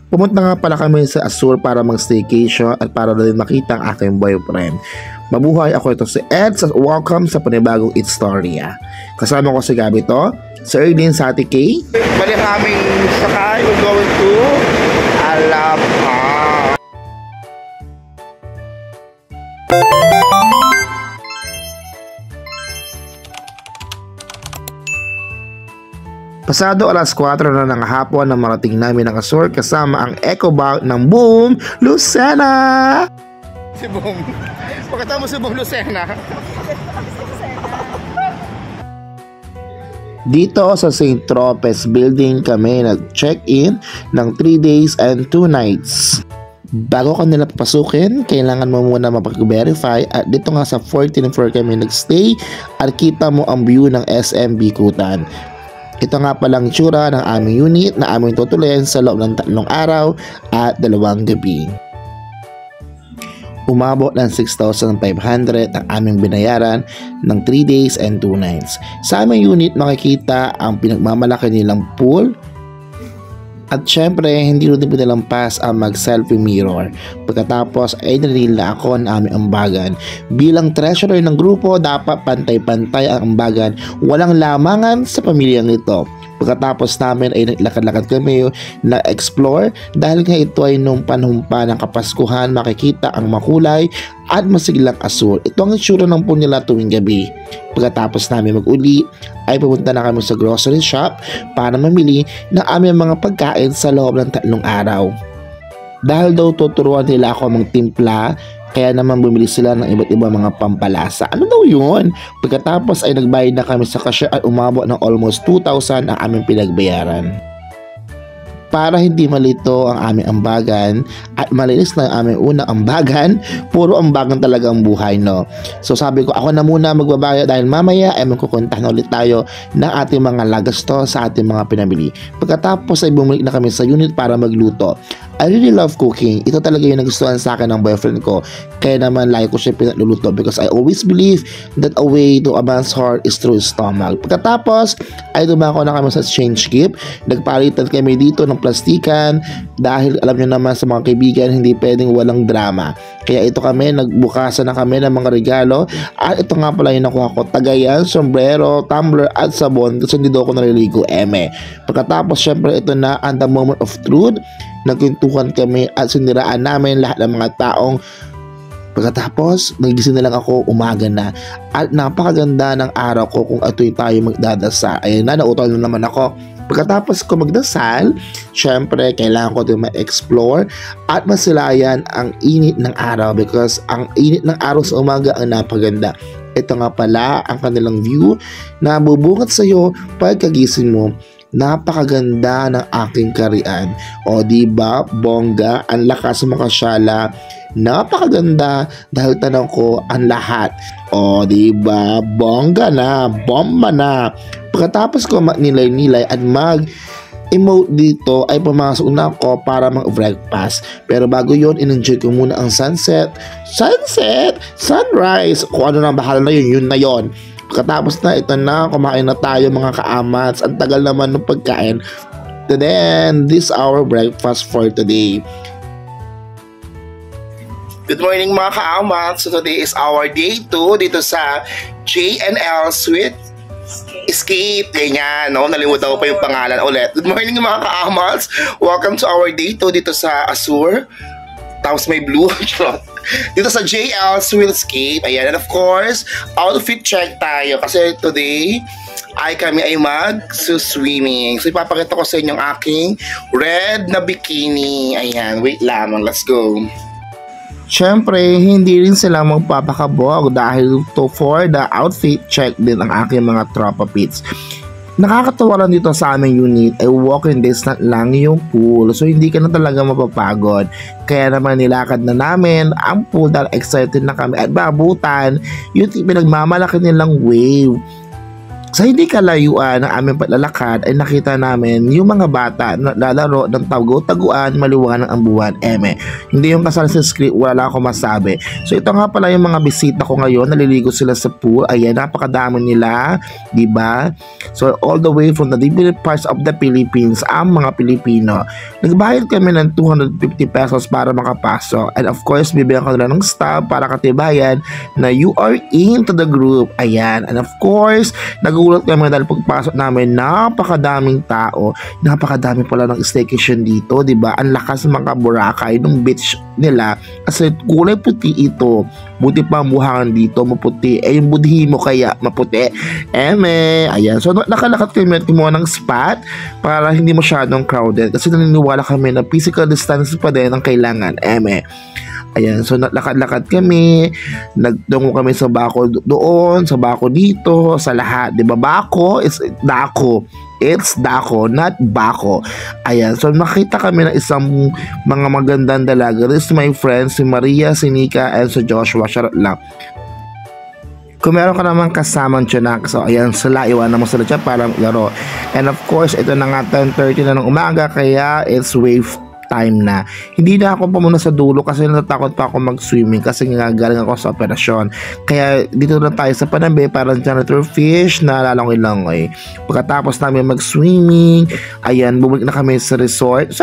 Pumunta nga pala kami sa Azure para mag-staycation at para rin makita ang aking boyfriend. Mabuhay, ako ito si Eds at welcome sa panibagong It's Story. Kasama ko si Gabi to, si Erlyn sa Ate Kay. Balik kaming sakay, we're going to Alabang. Pasado alas 4 na ng hapon na marating namin ang Azure kasama ang EcoBank ng Boom Lucena. Si Boom. Pagkatapos si Boom Lucena. Dito sa St. Tropez building kami nag-check-in ng 3 days and 2 nights. Bago ka nila papasukin, kailangan mo muna mapag-verify at dito nga sa 14th floor kami nag-stay at kita mo ang view ng SM Bikutan. Ito nga palang tsura ng aming unit na aming tutuloyin sa loob ng 3 araw at 2 gabi. Umabot ng 6,500 ang aming binayaran ng 3 days and 2 nights. Sa aming unit makikita ang pinagmamalaki nilang pool. At syempre, hindi rin pinalampas ang mag-selfie mirror. Pagkatapos ay nilila ako ng aming ambagan. Bilang treasurer ng grupo, dapat pantay-pantay ang ambagan. Walang lamangan sa pamilyang ito. Pagkatapos namin ay naglakad-lakad kami na explore dahil nga ito ay nung panahon pa ng Kapaskuhan makikita ang makulay at masiglang Azure. Ito ang itsura ng pool nila tuwing gabi. Pagkatapos namin mag-uli ay pumunta na kami sa grocery shop para mamili ng aming mga pagkain sa loob ng 3 araw. Dahil daw tuturuan nila ako magtimpla, kaya naman bumili sila ng iba't ibang mga pampalasa. Ano daw yun? Pagkatapos ay nagbayad na kami sa cashier at umabot ng almost 2,000 ang aming pinagbayaran. Para hindi malito ang aming ambagan at malinis na ang aming unang ambagan, puro ambagan talaga ang buhay, no? So sabi ko, ako na muna magbabayad dahil mamaya ay magkukontak na ulit tayo ng ating mga lagasto sa ating mga pinabili. Pagkatapos ay bumalik na kami sa unit para magluto. I really love cooking. Ito talaga yung nagustuhan sa akin ng boyfriend ko. Kaya naman lagi ko siya pinagluluto because I always believe that a way to a man's heart is through his stomach. Pagkatapos ay dumako na kami sa exchange gift. Nagpalitan kami dito ng plastikan dahil alam nyo naman sa mga kaibigan hindi pwedeng walang drama. Kaya ito kami, nagbukasan na kami ng mga regalo at ito nga pala yung nakuha ko, tagayan, sombrero, tumbler at sabon kasi hindi daw ako naliligo, eme. Pagkatapos syempre ito na ang the moment of truth. Nagkwentuhan kami at siniraan namin lahat ng mga taong. Pagkatapos, nagising na lang ako, umaga na. At napakaganda ng araw ko kung ato'y tayo magdadasal. Ayun na, nautol na naman ako. Pagkatapos ko magdasal, syempre, kailangan ko din ma-explore at masilayan ang init ng araw because ang init ng araw sa umaga ang napaganda. Ito nga pala ang kanilang view na bubungat sa'yo pagkagising mo. Napakaganda ng aking karian. O diba, bongga, ang lakas makasyala. Napakaganda dahil tanong ko ang lahat. O diba, bongga na, bomba na. Pagkatapos ko nilay-nilay at mag-emote dito ay pumasok na ako para mag-breakfast. Pero bago yon, in-enjoy ko muna ang sunset, sunrise. Kung ano na bahala na yun na yun. Pagkatapos na ito na, kumain na tayo mga kaamats. Ang tagal naman ng pagkain. Then, this our breakfast for today. Good morning mga kaamats. So today is our day 2 dito sa J&L Sweet Escape. Ganyan, no? Nalimutan ko pa yung pangalan ulit. Good morning mga kaamats. Welcome to our day 2 dito sa Azure. Tapos may blue. Dito sa JL Swillscape. Ayan, and of course, outfit check tayo kasi today kami ay mag-swimming. So ipapakita ko sa inyo ang aking red na bikini. Ayan, wait lamang, let's go. Syempre, hindi rin sila magpapakabog dahil for the outfit check din ang aking mga tropa pits. Nakakatawa lang dito sa aming unit ay walking distance lang yung pool, so hindi ka na talaga mapapagod. Kaya naman nilakad na namin ang pool dahil excited na kami at babutan yung pinagmamalaki nilang wave. Sa hindi kalayuan ng aming paglalakad ay nakita namin yung mga bata na lalaro ng tagu-taguan, maliwanag ang buwan. Hindi yung kasal sa script, wala akong masabi. So ito nga pala yung mga bisita ko ngayon, naliligo sila sa pool. Ayan, napakadami nila, diba? So all the way from the different parts of the Philippines, ang mga Pilipino. Nagbayad kami ng 250 pesos para makapasok. And of course, bibigyan ko nila ng stamp para katibayan na you are into the group. Ayan, and of course, nagulat kami dahil pagpasok namin, napakadaming tao, napakadami pala ng staycation dito, di ba? Ang lakas ng mga Boracay ng beach nila kasi kulay puti ito. Buti pa ang buhangan dito, maputi. Yung budhi mo kaya maputi. Ayan. So nakalakad kami at kumuha ng spot para hindi masyadong crowded kasi naniniwala kami na physical distance pa din ang kailangan. Ayan, so lakad-lakad kami, nagtungo kami sa bako doon, sa bako dito, sa lahat. Diba, bako is dako. It's dako, not bako. Ayan, so nakita kami ng isang mga magandang dalaga. This is my friends, si Maria, si Nika, and si Joshua. Charot lang. Kung meron ka naman kasamang tiyanak, so ayan sila, iwanan mo sila dyan para laro. And of course, ito na nga 10:30 na ng umaga, kaya it's wave time na. Hindi na ako pumunta sa dulo kasi natatakot pa ako mag-swimming kasi nga galing ako sa operasyon. Kaya dito na tayo sa Panambe para janitor fish na lalangoy-langoy. Pagkatapos namin mag-swimming, ayan, bumalik na kami sa resort.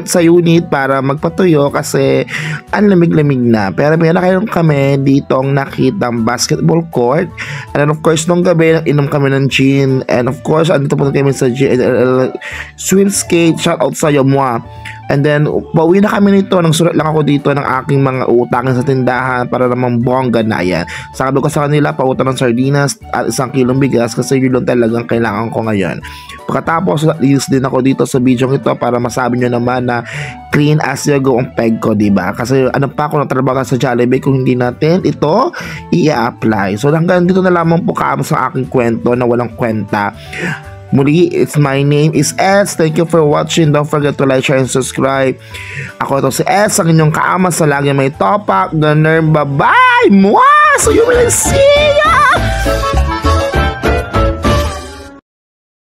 Sa unit para magpatuyo kasi ang lamig-lamig na. Pero may nakainom kami dito ang nakitang basketball court. And then of course, nung gabi, inom kami ng gin. And of course, andito po kami sa GNL swim skate. Shout out sa'yo, moi. And then, pauwi na kami nito. Nang sulat lang ako dito ng aking mga utangin sa tindahan para namang bongga na yan. Sabi ko sa kanila, pautang ng sardinas at 1 kilong bigas kasi yun lang talagang kailangan ko ngayon. Pagkatapos, use din ako dito sa video ito para masabi nyo naman na clean as you go ang peg ko, diba? Kasi ano pa ako natrabaho sa Jollibee kung hindi natin ito i-apply. So hanggang dito na lamang po kaamo sa aking kwento na walang kwenta. Muli, my name is Eds. Thank you for watching. Don't forget to like, share, and subscribe. Ako ito si Eds, ang inyong kaama sa lagi may topak. Ganun, bye-bye! Mwah! So you will see ya!